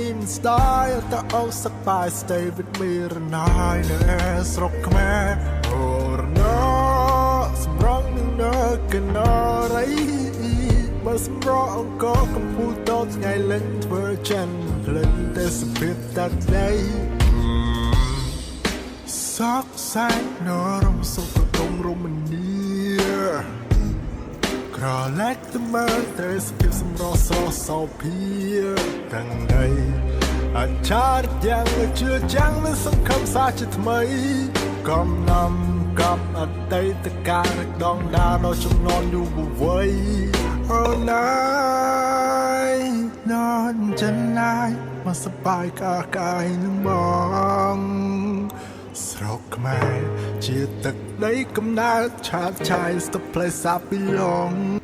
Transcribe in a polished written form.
in style តើអូនសប្បាយ stay with me រណាយនៅស្រុកខ្មែរអូរណោសម្រងនឹងនៅកណ្ដោរីបើសម្រងអង្គកំពូលតថ្ងៃលេងធ្វើចិនក្លិនតែសភាពតាត់ដៃសោកសែងនរមសុខទុំរមនីក្រឡែកទៅមើលតែសភាពសម្រស់ស្រស់សោភាទាំងដីអច្ឆរិយយ៉ាងជឿចាំងនឹងសង្ឃឹមសាជាថ្មីកំណាំកំអតីតកាលដងដាដល់ចំណនយុវវ័យអូនហើយននចិនឡាយមកសបាយកាយនឹងបងស្រុកខ្មែរជាទឹកដីកំណើតឆាតឆាយ the place I belong